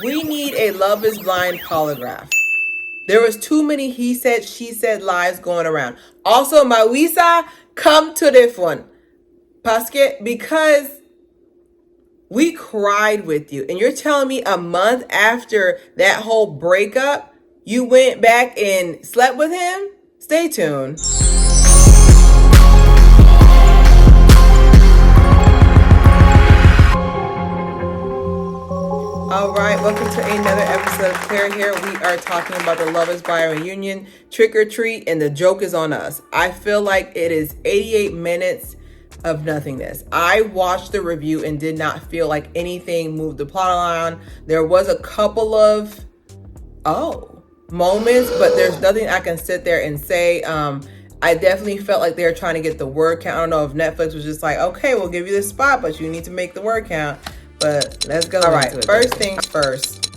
We need a Love is Blind polygraph. There was too many he said, she said lies going around. Also, Mawisa, come to this one. Because we cried with you. And you're telling me a month after that whole breakup, you went back and slept with him? Stay tuned. All right, welcome to another episode of Haire here. We are talking about the Love is Blind reunion, trick or treat, and the joke is on us. I feel like it is 88 minutes of nothingness. I watched the review and did not feel like anything moved the plot along. There was a couple of moments, but there's nothing I can sit there and say. I definitely felt like they were trying to get the word count. I don't know if Netflix was just like, okay, we'll give you the spot, but you need to make the word count. But let's go. All right, first things first.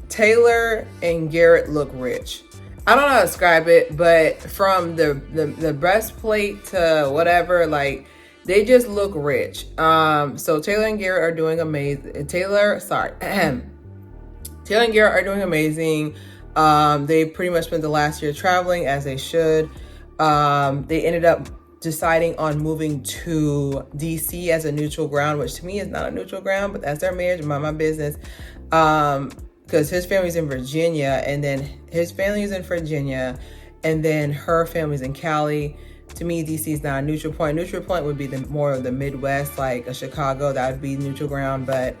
Taylor and Garrett look rich. I don't know how to describe it, but from the breastplate to whatever, like they just look rich. So Taylor and Garrett are doing amazing. Taylor and Garrett are doing amazing. They pretty much spent the last year traveling, as they should. They ended up deciding on moving to DC as a neutral ground, which to me is not a neutral ground, but that's their marriage, mind my business. Because his family's in Virginia, and then his family's in Virginia, and then her family's in Cali. To me, DC is not a neutral point. Neutral point would be more of the Midwest, like a Chicago. That would be neutral ground, but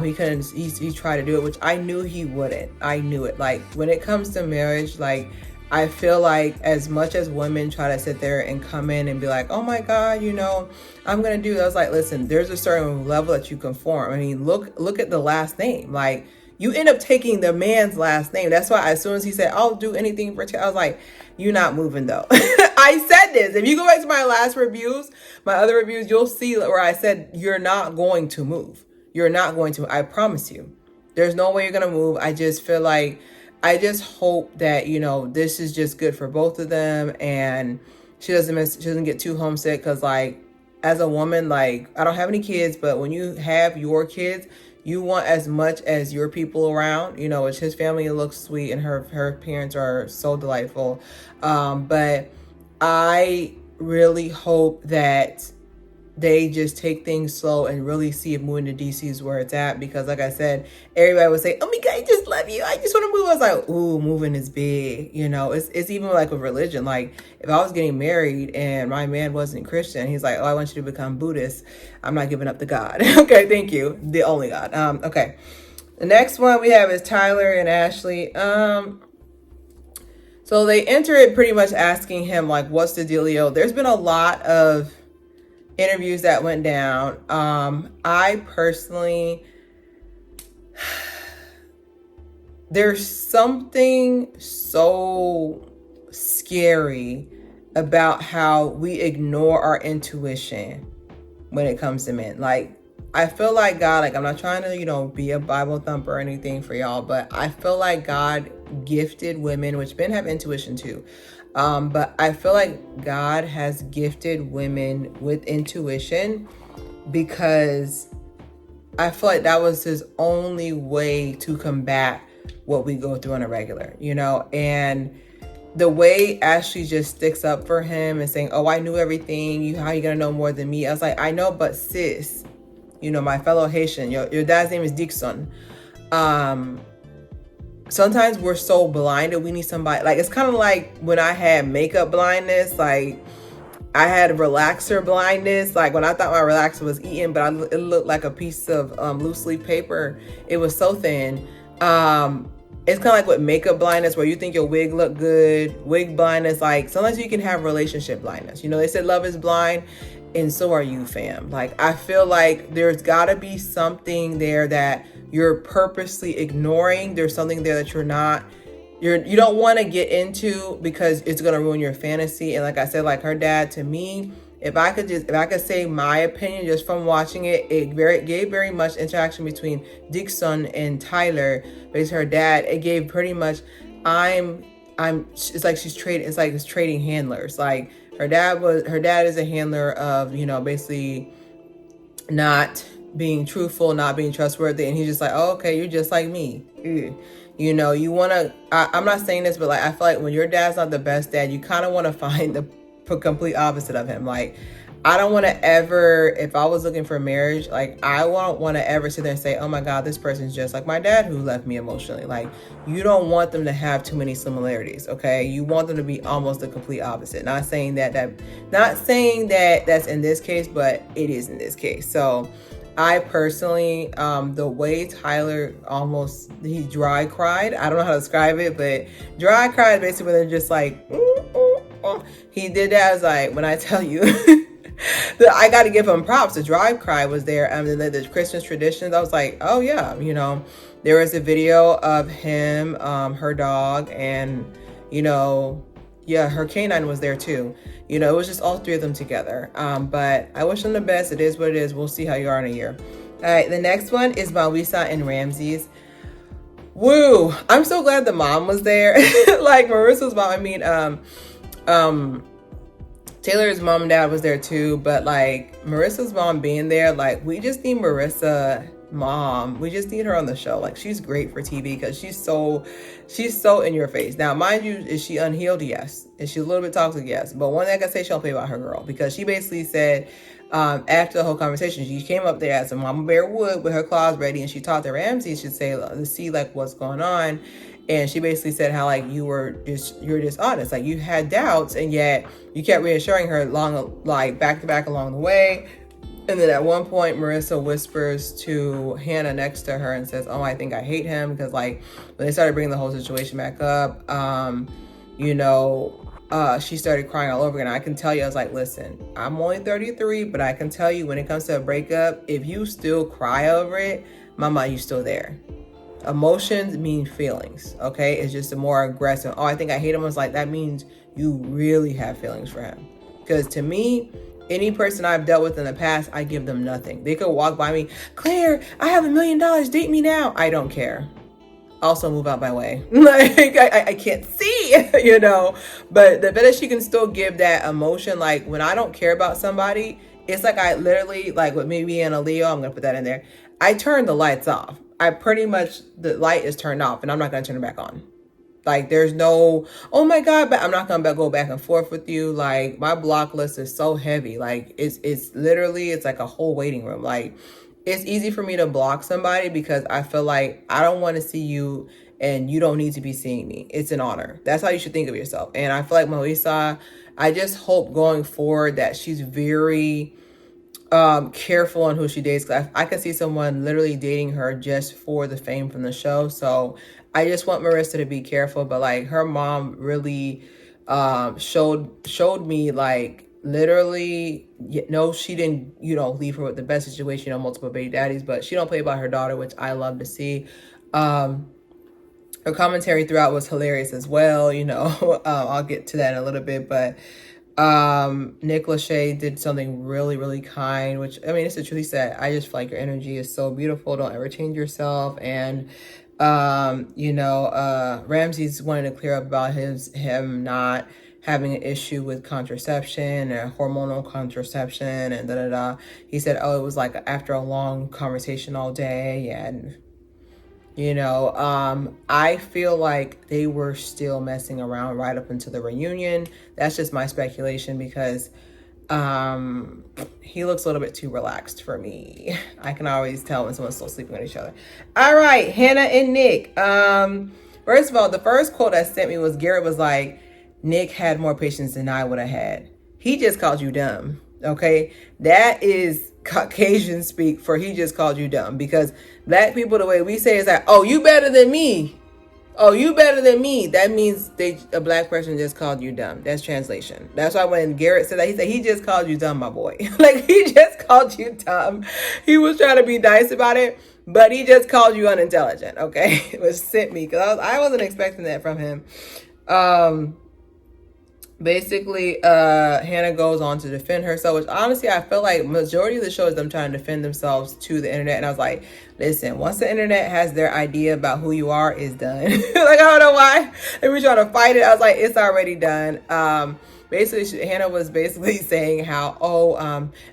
he couldn't. He tried to do it, which I knew he wouldn't. I knew it. Like when it comes to marriage, like I feel like as much as women try to sit there and come in and be like, oh my God, I'm going to do that. I was like, listen, there's a certain level that you conform. I mean, look at the last name. Like you end up taking the man's last name. That's why as soon as he said, I'll do anything for I was like, you're not moving though. I said this. If you go back to my last reviews, my other reviews, you'll see where I said, you're not going to move. You're not going to. I promise you. There's no way you're going to move. I just feel like, I just hope that, this is just good for both of them and she doesn't get too homesick. Because like as a woman, like I don't have any kids, but when you have your kids, you want as much as your people around, which his family looks sweet and her parents are so delightful. But I really hope that they just take things slow and really see if moving to DC is where it's at. Because like I said, everybody would say, oh my God, I just love you. I just want to move. I was like, ooh, moving is big. It's even like with religion. Like if I was getting married and my man wasn't Christian, he's like, oh, I want you to become Buddhist. I'm not giving up the God. Okay, thank you. The only God. Okay. The next one we have is Tyler and Ashley. So they enter it pretty much asking him like, what's the dealio? There's been a lot of interviews that went down. I personally, there's something so scary about how we ignore our intuition when it comes to men. Like, I feel like God, like I'm not trying to, be a Bible thumper or anything for y'all, but I feel like God gifted women, which men have intuition too. But I feel like God has gifted women with intuition because I feel like that was his only way to combat what we go through on a regular, and the way Ashley just sticks up for him and saying, oh, I knew everything. How you gonna know more than me? I was like, I know, but sis, my fellow Haitian, your dad's name is Dixon. Sometimes we're so blinded, we need somebody, like, it's kind of like when I had makeup blindness, like I had relaxer blindness, like when I thought my relaxer was eaten, but it looked like a piece of loose leaf paper. It was so thin. It's kind of like with makeup blindness where you think your wig look good, wig blindness, like sometimes you can have relationship blindness. They said love is blind and so are you, fam. Like, I feel like there's gotta be something there that you're purposely ignoring. There's something there that you don't want to get into because it's going to ruin your fantasy. And like I said, like her dad, to me, if I could say my opinion just from watching it, gave very much interaction between Dixon and Tyler. But it's her dad. It gave pretty much, it's like it's trading handlers. Like her dad is a handler of, basically not being truthful, not being trustworthy. And he's just like, oh, okay, you're just like me. Ew. You know, you want to, I'm not saying this, but like, I feel like when your dad's not the best dad, you kind of want to find the complete opposite of him. Like, I don't want to ever, if I was looking for marriage, like, I won't want to ever sit there and say, oh my God, this person's just like my dad who left me emotionally. Like, you don't want them to have too many similarities, okay? You want them to be almost the complete opposite. Not saying that that's in this case, but it is in this case. So I personally, the way Tyler he dry cried, I don't know how to describe it, but dry cried basically when they're just like, he did that. I was like, when I tell you, I got to give him props. The dry cry was there. The Christmas traditions, I was like, oh yeah, you know, there was a video of him, her dog, and, you know, yeah, her canine was there too. You know, it was just all three of them together. But I wish them the best. It is what it is. We'll see how you are in a year. All right, the next one is Mawisa and Ramses. Woo! I'm so glad the mom was there. Like Marissa's mom. Taylor's mom and dad was there too. But like Marissa's mom being there, like we just need Marissa. Mom, we just need her on the show. Like, she's great for TV because she's so in your face. Now, mind you, is she unhealed? Yes. Is she a little bit toxic? Yes. But one thing I can say, she don't play about her girl, because she basically said, after the whole conversation, she came up there as a mama bear would with her claws ready, and she talked to Ramsey, should say, to see like what's going on. And she basically said how like you're dishonest, like you had doubts, and yet you kept reassuring her back to back along the way. And then at one point, Marissa whispers to Hannah next to her and says, oh, I think I hate him. Because like when they started bringing the whole situation back up, she started crying all over again. I can tell you, I was like, listen, I'm only 33, but I can tell you when it comes to a breakup, if you still cry over it, mama, you still there. Emotions mean feelings, okay? It's just a more aggressive, oh, I think I hate him. I was like, that means you really have feelings for him. Because to me, any person I've dealt with in the past, I give them nothing. They could walk by me, Claire, I have $1 million, date me now. I don't care. Also move out my way. Like, I can't see, you know, but the better she can still give that emotion. Like when I don't care about somebody, it's like I literally, like with me being a Leo, I'm going to put that in there. I turn the lights off. The light is turned off and I'm not going to turn it back on. Like there's no, oh my God, but I'm not going to go back and forth with you. Like my block list is so heavy. Like it's literally, it's like a whole waiting room. Like it's easy for me to block somebody because I feel like I don't want to see you and you don't need to be seeing me. It's an honor. That's how you should think of yourself. And I feel like Mawisa, I just hope going forward that she's very careful on who she dates. I could see someone literally dating her just for the fame from the show. So I just want Marissa to be careful. But like her mom really showed me like literally, no, she didn't, leave her with the best situation, multiple baby daddies, but she don't play about her daughter, which I love to see. Her commentary throughout was hilarious as well. I'll get to that in a little bit, but Nick Lachey did something really, really kind, which, I mean, it's the truth. He said, I just feel like your energy is so beautiful. Don't ever change yourself. And, Ramsey's wanted to clear up about him not having an issue with contraception or hormonal contraception and da-da-da. He said, oh, it was like after a long conversation all day. And, I feel like they were still messing around right up until the reunion. That's just my speculation because he looks a little bit too relaxed for me. I can always tell when someone's still sleeping with each other. All right, Hannah and Nick. First of all, the first quote that sent me was Garrett was like, Nick had more patience than I would have had. He just called you dumb, okay? That is Caucasian speak for he just called you dumb, because black people, the way we say is like, oh, you better than me. Oh, you better than me. That means a black person just called you dumb. That's translation. That's why when Garrett said that, he said, he just called you dumb, my boy. Like, he just called you dumb. He was trying to be nice about it, but he just called you unintelligent, okay? Which sent me, because I wasn't expecting that from him. Basically, Hannah goes on to defend herself, which honestly, I feel like majority of the show is them trying to defend themselves to the internet. And I was like, listen, once the internet has their idea about who you are, it's done. Like, I don't know why they were trying to fight it. I was like, it's already done. basically Hannah was basically saying how,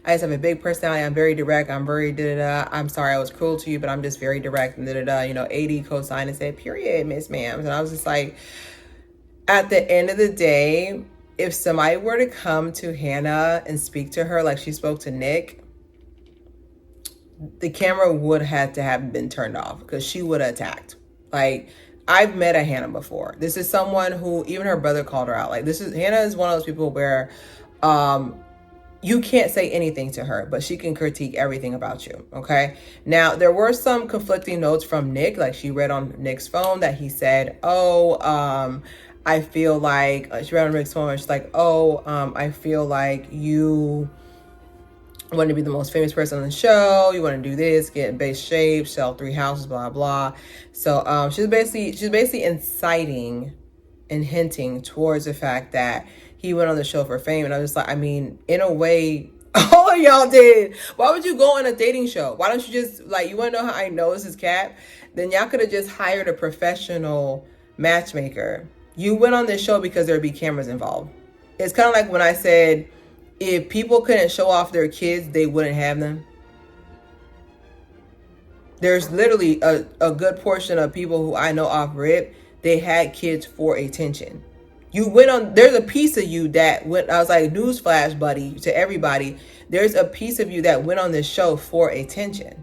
I just have a big personality. I'm very direct. I'm very da-da-da. I'm sorry I was cruel to you, but I'm just very direct and da-da-da. You know, AD co-signed and said, period, Miss Ma'am. And I was just like, at the end of the day, if somebody were to come to Hannah and speak to her like she spoke to Nick, the camera would have to have been turned off because she would have attacked. Like, I've met a Hannah before. This is someone who even her brother called her out. Like, Hannah is one of those people where you can't say anything to her, but she can critique everything about you. Okay. Now, there were some conflicting notes from Nick. Like, she read on Nick's phone that he said, I feel like, she read on Nick's phone and she's like, I feel like you want to be the most famous person on the show. You want to do this, get in base shape, sell 3 houses, blah, blah. So she's basically inciting and hinting towards the fact that he went on the show for fame. And I was like, I mean, in a way, all of y'all did. Why would you go on a dating show? Why don't you just, like, you want to know how I know this is cap? Then y'all could have just hired a professional matchmaker. You went on this show because there'd be cameras involved. It's kind of like when I said, if people couldn't show off their kids, they wouldn't have them. There's literally a good portion of people who I know off rip, they had kids for attention. You went on, there's a piece of you that went, I was like, newsflash, buddy, to everybody. There's a piece of you that went on this show for attention.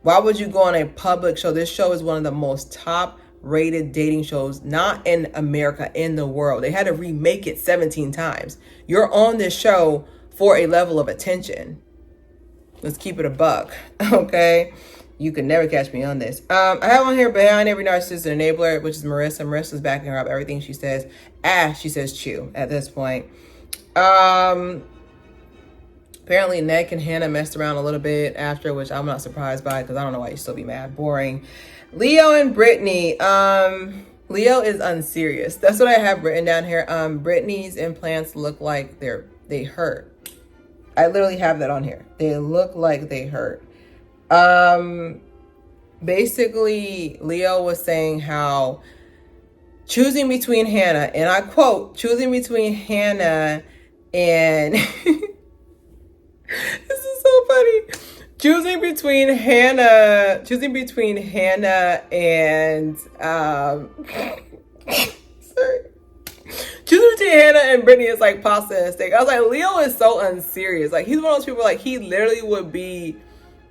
Why would you go on a public show? This show is one of the most top rated dating shows, not in America, in the world. They had to remake it 17 times. You're on this show for a level of attention. Let's keep it a buck. Okay. You can never catch me on this. I have on here, behind every narcissist an enabler, which is Marissa. Marissa's backing her up. Everything she says, she says chew at this point. Apparently Nick and Hannah messed around a little bit after, which I'm not surprised by because I don't know why you still be mad. Boring. Leo and Brittany. Leo is unserious. That's what I have written down here. Brittany's implants look like they hurt. I literally have that on here. They look like they hurt. Basically, Leo was saying how choosing between Hannah, and I quote, choosing between Hannah and this is so funny. Choosing between Hannah and sorry. Choosing between Hannah and Brittany is like pasta and steak. I was like, Leo is so unserious. Like, he's one of those people, like, he literally would be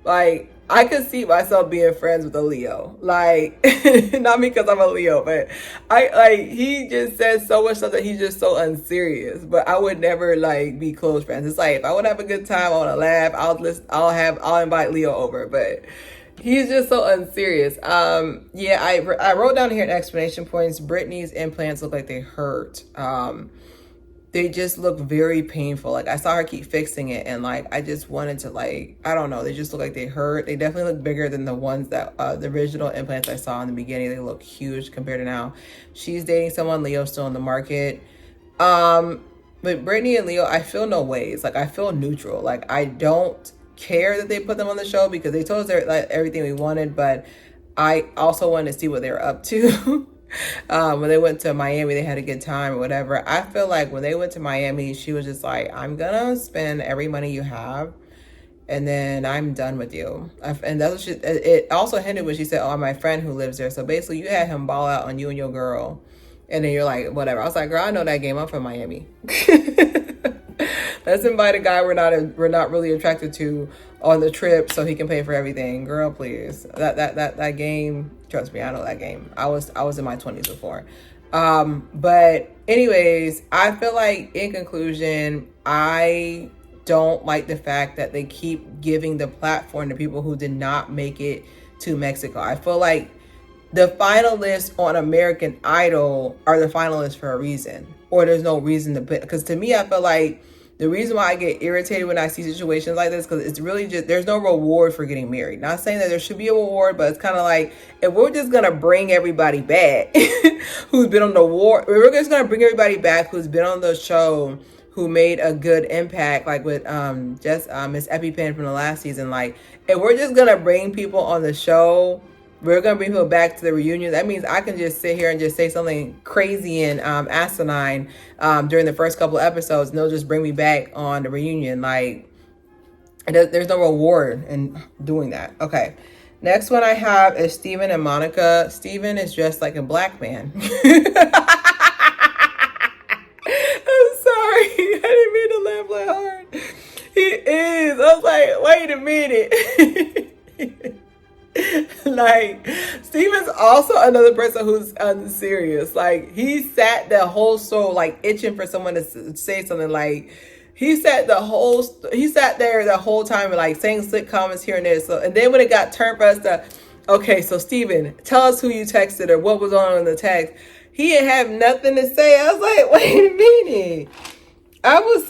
like, I could see myself being friends with a Leo. Like, not because I'm a Leo, but he just says so much stuff that he's just so unserious. But I would never, like, be close friends. It's like, if I want to have a good time, I want to laugh, I'll invite Leo over. But he's just so unserious. Yeah, I wrote down here in explanation points, Brittany's implants look like they hurt. They just look very painful. Like, I saw her keep fixing it, and like, I just wanted to, like, I don't know. They just look like they hurt. They definitely look bigger than the ones that, the original implants I saw in the beginning. They look huge compared to now. She's dating someone. Leo's still in the market. But Brittany and Leo, I feel no ways. Like, I feel neutral. Like, I don't care that they put them on the show because they told us like everything we wanted, but I also wanted to see what they were up to. When they went to Miami, they had a good time or whatever. I feel like when they went to Miami, she was just like, I'm gonna spend every money you have and then I'm done with you. And that's what it also hinted when she said, oh, my friend who lives there. So basically you had him ball out on you and your girl, and then you're like, whatever. I was like, girl, I know that game. I'm from Miami. Let's invite a guy we're not really attracted to on the trip so he can pay for everything. Girl, please. That game, trust me, I know that game. I was in my 20s before. But anyways, I feel like in conclusion, I don't like the fact that they keep giving the platform to people who did not make it to Mexico. I feel like the finalists on American Idol are the finalists for a reason, or there's no reason to put, because to me, I feel like the reason why I get irritated when I see situations like this, because it's really just, there's no reward for getting married. Not saying that there should be a reward, but it's kind of like, if we're just going to bring everybody back who's been on the war, we're just going to bring everybody back who's been on the show, who made a good impact, like with Miss EpiPen from the last season. Like, if we're just going to bring people on the show we're gonna bring people back to the reunion. That means I can just sit here and just say something crazy and asinine during the first couple of episodes, and they'll just bring me back on the reunion. Like, there's no reward in doing that. Okay. Next one I have is Steven and Monica. Steven is dressed like a black man. I'm sorry. I didn't mean to laugh that hard. He is. I was like, wait a minute. Like, Steven's also another person who's unserious. Like, he sat the whole show like itching for someone to say something. Like, he sat there the whole time like saying slick comments here and there. So, and then when it got turned for us to, okay, so Steven, tell us who you texted or what was on in the text, he didn't have nothing to say. I was like, wait a minute. I was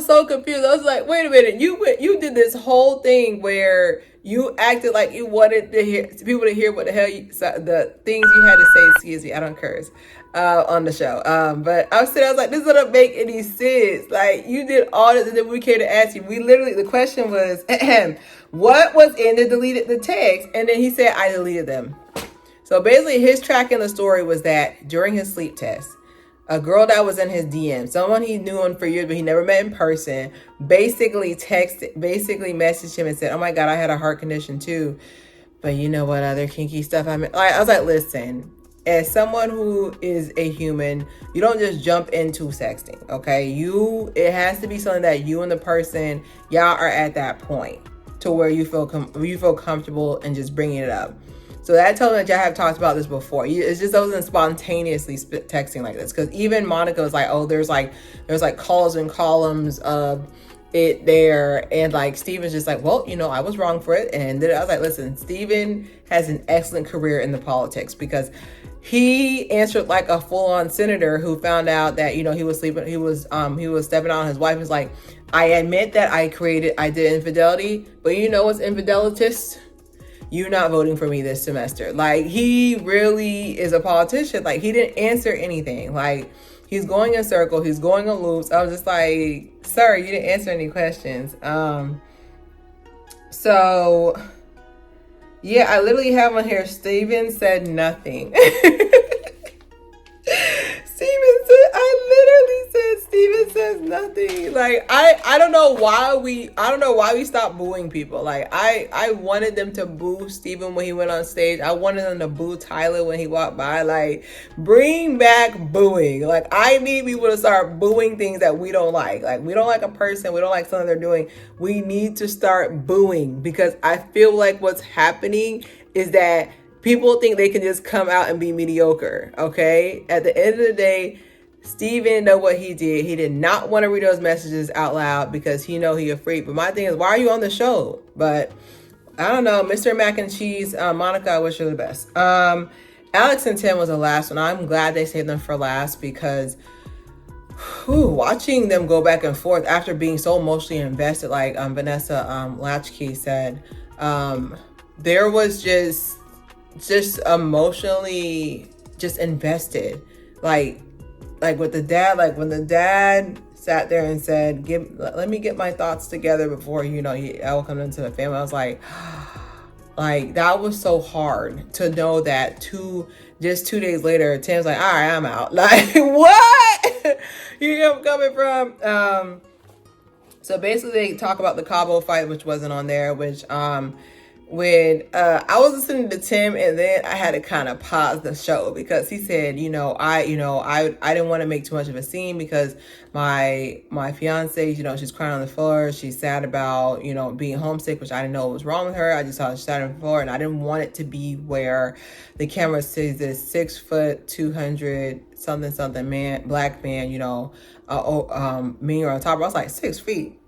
so confused. I was like, wait a minute, you did this whole thing where you acted like you wanted to hear people to hear what the hell the things you had to say. Excuse me, I don't curse on the show. But I was like, this doesn't make any sense. Like, you did all this, and then we came to ask you. The question was, what was in the text? And then he said, I deleted them. So basically, his track in the story was that during his sleep test, a girl that was in his DM, someone he knew him for years, but he never met in person, basically messaged him and said, oh my God, I had a heart condition too. But you know what other kinky stuff I meant? I was like, listen, as someone who is a human, you don't just jump into sexting, okay? It has to be something that you and the person, y'all are at that point to where you feel comfortable in just bringing it up. So that tells me that y'all have talked about this before. It's just wasn't spontaneously texting like this. Because even Monica was like, oh, there's like calls and columns of it there. And like, Steven's just like, well, I was wrong for it. And then I was like, listen, Steven has an excellent career in the politics because he answered like a full-on senator who found out that, he was stepping on his wife. He was like, I admit that I did infidelity, but what's infidelitist? You're not voting for me this semester. Like, he really is a politician. Like, he didn't answer anything. Like, he's going in circles. He's going on loops. I was just like, sir, you didn't answer any questions. So, yeah, I literally have on here, Steven said nothing. Steven says nothing. Like, I don't know why we stopped booing people. Like, I wanted them to boo Steven when he went on stage. I wanted them to boo Tyler when he walked by. Like, bring back booing. Like, I need people to start booing things that we don't like. Like, we don't like a person, we don't like something they're doing. We need to start booing, because I feel like what's happening is that people think they can just come out and be mediocre, okay? At the end of the day, Steven know what he did. He did not want to read those messages out loud because he know he a freak. But my thing is, why are you on the show? But I don't know. Mr. Mac and Cheese, Monica, I wish you the best. Alex and Tim was the last one. I'm glad they saved them for last because watching them go back and forth after being so emotionally invested, like Vanessa Latchkey said, there was just emotionally just invested. Like with the dad, like when the dad sat there and said, let me get my thoughts together before, I will come into the family. I was like, that was so hard to know that 2 days later, Tim's like, all right, I'm out. Like, what? You know where I'm coming from? So basically they talk about the Cabo fight, which wasn't on there, which, when I was listening to Tim, and then I had to kind of pause the show because he said, I didn't want to make too much of a scene because my fiance, she's crying on the floor. She's sad about, being homesick, which I didn't know what was wrong with her. I just saw her sad on the floor, and I didn't want it to be where the camera sees this 6 foot, 200 something man, black man, me or on top. I was like, 6 feet.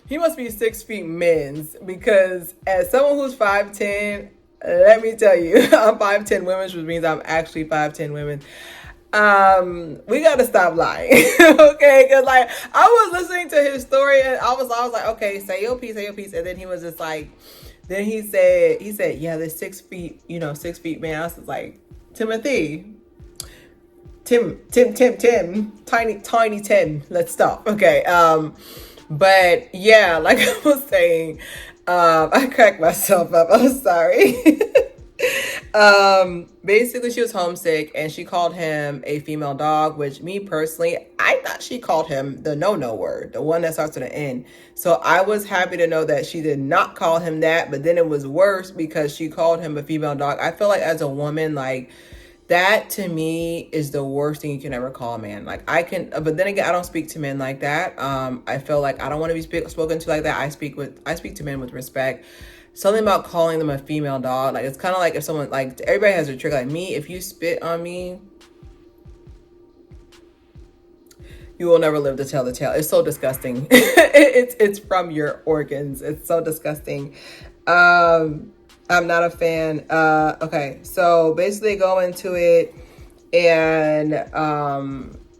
He must be 6 feet men's, because as someone who's 5'10", let me tell you, I'm 5'10" women, which means I'm actually 5'10" women. We gotta stop lying, okay? Because like I was listening to his story and I was like, okay, say your piece, and then he was just like, then he said, yeah, there's 6 feet, 6 feet man. I was just like, Timothy. Tim, tiny Tim. Let's stop. Okay. But yeah, like I was saying, I cracked myself up. I'm sorry. Basically she was homesick and she called him a female dog, which me personally, I thought she called him the no word, the one that starts with an N. So I was happy to know that she did not call him that, but then it was worse because she called him a female dog. I feel like as a woman, like that to me is the worst thing you can ever call a man. Like I can, but then again, I don't speak to men like that. I feel like I don't want to be spoken to like that. I speak to men with respect. Something about calling them a female dog, like it's kind of like if someone, like everybody has a trick. Like me, if you spit on me, you will never live to tell the tale. It's so disgusting. It's from your organs. It's so disgusting. I'm not a fan. Okay, so basically go into it, and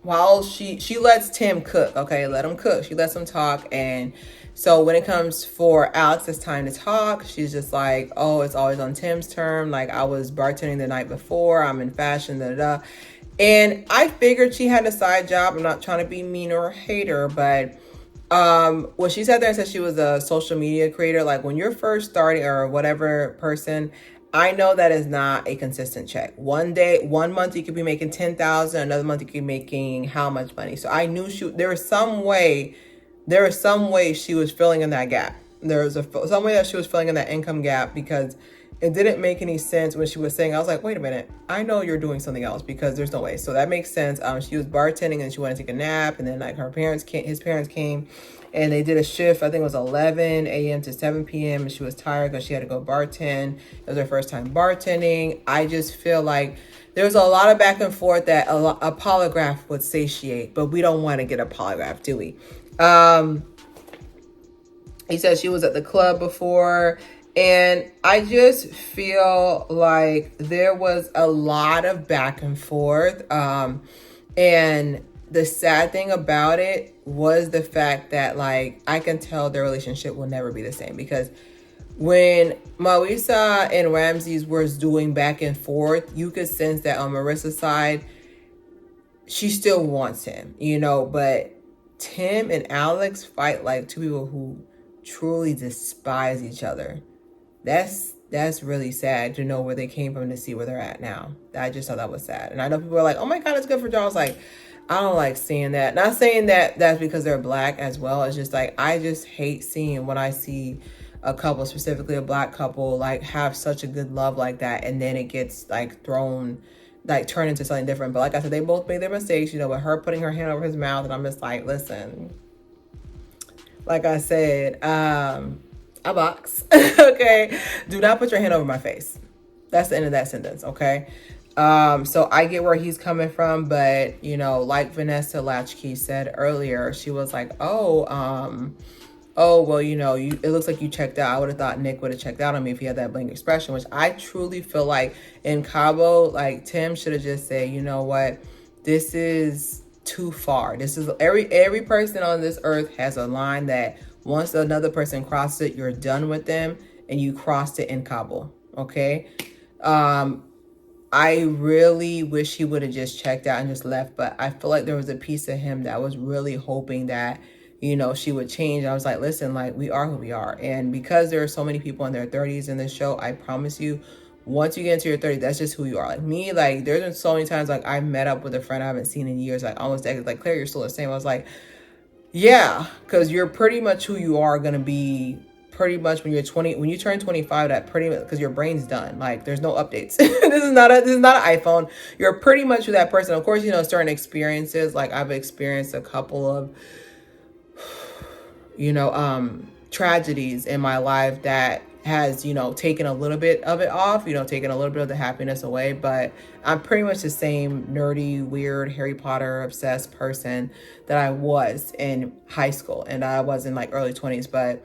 while she lets Tim cook. Okay, let him cook. She lets him talk, and so when it comes for Alex, it's time to talk. She's just like, oh, it's always on Tim's turn. Like I was bartending the night before. I'm in fashion. Da da da. And I figured she had a side job. I'm not trying to be mean or hate her, but when she sat there and said she was a social media creator, like when you're first starting or whatever person, I know that is not a consistent check. One day, 1 month you could be making 10,000, another month you could be making how much money. So I knew there was some way she was filling in that gap. There was some way that she was filling in that income gap, because it didn't make any sense when she was saying, I was like, wait a minute, I know you're doing something else, because there's no way. So that makes sense. She was bartending and she wanted to take a nap, and then like his parents came and they did a shift. I think it was 11 a.m. to 7 p.m. and she was tired because she had to go bartend. It was her first time bartending. I just feel like there was a lot of back and forth that a polygraph would satiate, but we don't want to get a polygraph, do we? He said she was at the club before, and I just feel like there was a lot of back and forth. And the sad thing about it was the fact that, like, I can tell their relationship will never be the same, because when Marisa and Ramses was doing back and forth, you could sense that on Marissa's side, she still wants him, but Tim and Alex fight like two people who truly despise each other. That's really sad to know where they came from, to see where they're at now. I just thought that was sad. And I know people are like, oh my God, it's good for Joe. I was like, I don't like seeing that. Not saying that that's because they're black as well. It's just like, I just hate seeing when I see a couple, specifically a black couple, like have such a good love like that, and then it gets like turned into something different. But like I said, they both made their mistakes, with her putting her hand over his mouth, and I'm just like, listen, like I said, a box. Okay, do not put your hand over my face. That's the end of that sentence. Okay. So I get where he's coming from, but like Vanessa Latchkey said earlier, she was like, well, it looks like you checked out. I would have thought Nick would have checked out on me if he had that blank expression, which I truly feel like in Cabo, like Tim should have just said, you know what, this is too far. This is every person on this earth has a line that once another person crosses it, you're done with them, and you crossed it in Cabo. Okay. I really wish he would have just checked out and just left, but I feel like there was a piece of him that was really hoping that she would change. I was like, listen, like, we are who we are. And because there are so many people in their 30s in this show, I promise you, once you get into your 30s, that's just who you are. Like me, like, there's been so many times, like, I met up with a friend I haven't seen in years, like, almost like, Claire, you're still the same. I was like, yeah, because you're pretty much who you are going to be pretty much when you turn 25, that pretty much, because your brain's done. Like, there's no updates. This is not an iPhone. You're pretty much who that person. Of course, certain experiences, like I've experienced a couple of tragedies in my life that has, taken a little bit of it off, taken a little bit of the happiness away. But I'm pretty much the same nerdy, weird, Harry Potter obsessed person that I was in high school and I was in like early 20s. But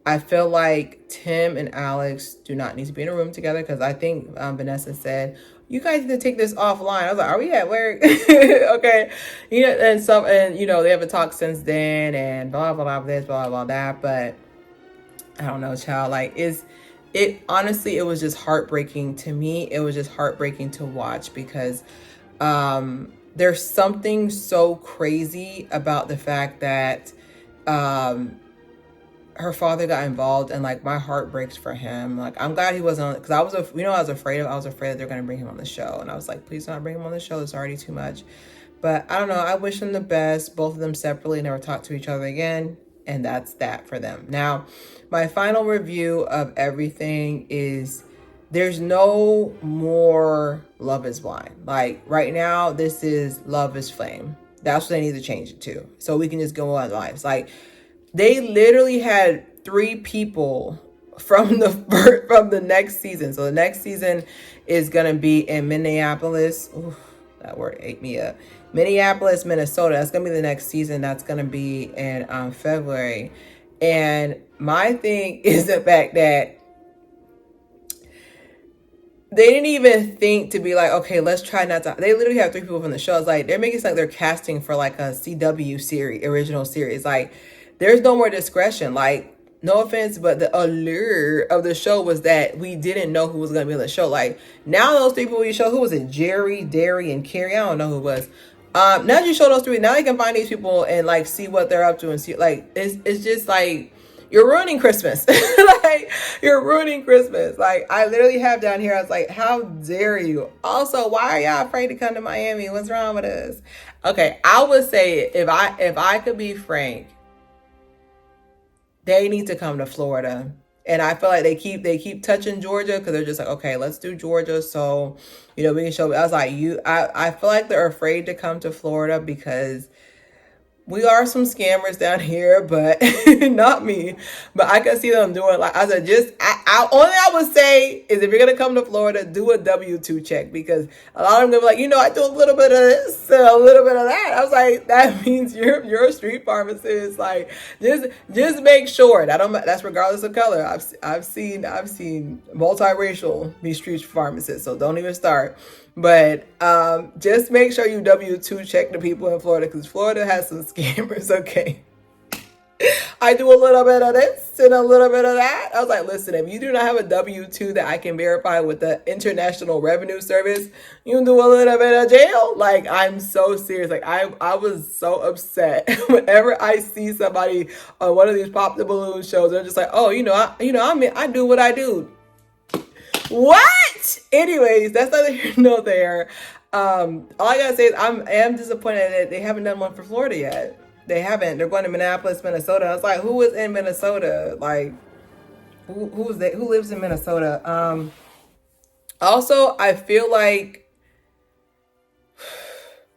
I feel like Tim and Alex do not need to be in a room together, because I think Vanessa said, you guys need to take this offline. I was like, are we at work? Okay. And they haven't talked since then, and blah, blah, blah, this, blah, blah, that. But I don't know, child. Like, honestly, it was just heartbreaking to me. It was just heartbreaking to watch, because there's something so crazy about the fact that her father got involved, and like my heart breaks for him. Like I'm glad he wasn't on, because I was afraid that they're gonna bring him on the show, and I was like, please don't bring him on the show, it's already too much. But I don't know, I wish them the best. Both of them separately never talked to each other again, and that's that for them. Now my final review of everything is, there's no more Love is Blind. Like right now, this is Love is Flame. That's what they need to change it to, so we can just go on lives. Like they literally had 3 people from the next season. So the next season is gonna be in Minneapolis. Ooh, that word ate me up. Minneapolis, Minnesota. That's gonna be the next season. That's gonna be in February. And my thing is the fact that they didn't even think to be like, okay, let's try not to. They literally have 3 people from the show. It's like they're making it like they're casting for like a CW series, original series. Like there's no more discretion. Like no offense, but the allure of the show was that we didn't know who was going to be on the show. Like now those 3 people you show, who was it? Jerry, Derry, and Carrie. I don't know who it was. Now that you show those 3, now you can find these people and like see what they're up to and see, like it's just like, you're ruining Christmas. Like, you're ruining Christmas. Like, I literally have down here, I was like, how dare you? Also, why are y'all afraid to come to Miami? What's wrong with us? Okay, I would say, if I could be frank, they need to come to Florida. And I feel like they keep touching Georgia, because they're just like, okay, let's do Georgia, so we can show. I was like, I feel like they're afraid to come to Florida because we are some scammers down here, but not me. But I can see them doing, like I said, only I would say is, if you're gonna come to Florida, do a W-2 check, because a lot of them gonna be like, I do a little bit of this and a little bit of that. I was like, that means you're a street pharmacist. Like just make sure that's regardless of color. I've seen multiracial be street pharmacists, so don't even start. But just make sure you W-2 check the people in Florida, because Florida has some scammers, okay? I do a little bit of this and a little bit of that. I was like, listen, if you do not have a W-2 that I can verify with the International Revenue Service, you can do a little bit of jail. Like, I'm so serious. Like, I was so upset whenever I see somebody on one of these Pop the Balloon shows. They're just like, oh, I do what I do. What? Anyways, that's neither here nor there. All I gotta say is I am disappointed that they haven't done one for Florida yet. They haven't. They're going to Minneapolis, Minnesota. I was like, who is in Minnesota? Like, who's that? Who lives in Minnesota? Also, I feel like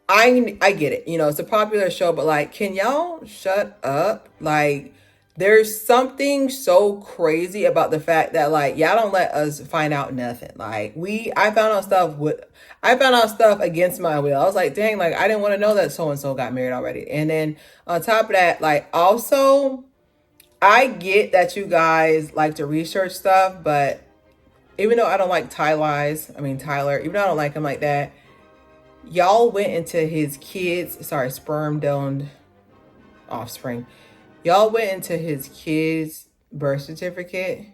I get it. It's a popular show, but like, can y'all shut up? Like, there's something so crazy about the fact that like y'all don't let us find out nothing. Like I found out stuff against my will. I was like, dang, like I didn't want to know that so and so got married already. And then on top of that, like also, I get that you guys like to research stuff, but even though I don't like Tyler, even though I don't like him like that, y'all went into his sperm doned offspring. Y'all went into his kid's birth certificate.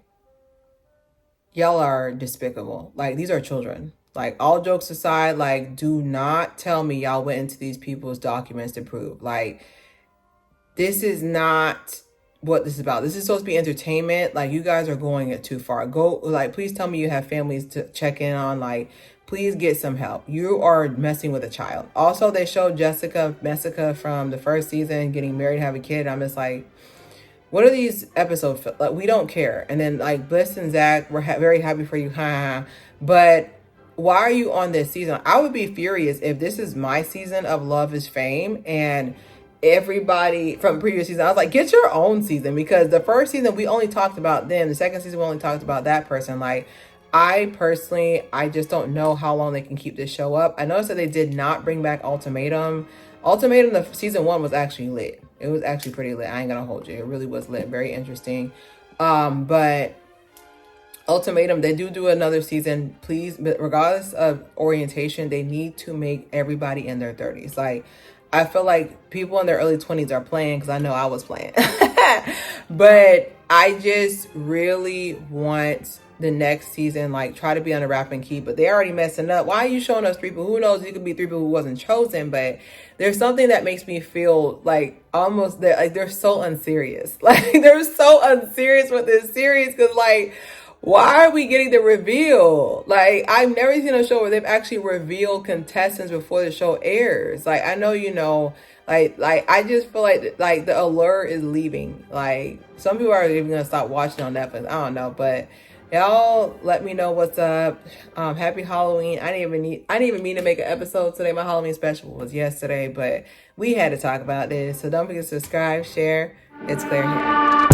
Y'all are despicable. Like, these are children. Like, all jokes aside, like, do not tell me y'all went into these people's documents to prove. Like, this is not what this is about. This is supposed to be entertainment. Like, you guys are going it too far. Please tell me you have families to check in on. Like, please get some help. You are messing with a child. Also, they showed Jessica from the first season getting married, have a kid. I'm just like, what are these episodes? Like, we don't care. And then like Bliss and Zach, we're very happy for you. But why are you on this season? I would be furious if this is my season of Love is Fame and everybody from previous season, I was like, get your own season, because the first season we only talked about them. The second season we only talked about that person. Like, I just don't know how long they can keep this show up. I noticed that they did not bring back Ultimatum. The season 1 was actually lit. It was actually pretty lit. I ain't gonna hold you. It really was lit. Very interesting. But Ultimatum, they do another season. Please, but regardless of orientation, they need to make everybody in their 30s. Like, I feel like people in their early 20s are playing, because I know I was playing. But I just really want the next season, like, try to be on a wrap and keep, but they already messing up. Why are you showing us 3 people? Who knows? You could be 3 people who wasn't chosen, but there's something that makes me feel like almost that, like, they're so unserious. Like, they're so unserious with this series, because, like, why are we getting the reveal? Like, I've never seen a show where they've actually revealed contestants before the show airs. Like, I know, you know, like I just feel like the allure is leaving. Like, some people are even gonna stop watching on Netflix. I don't know, but y'all let me know what's up. Happy Halloween. I didn't even mean to make an episode today. My Halloween special was yesterday, but we had to talk about this. So don't forget to subscribe, share. It's Claire here.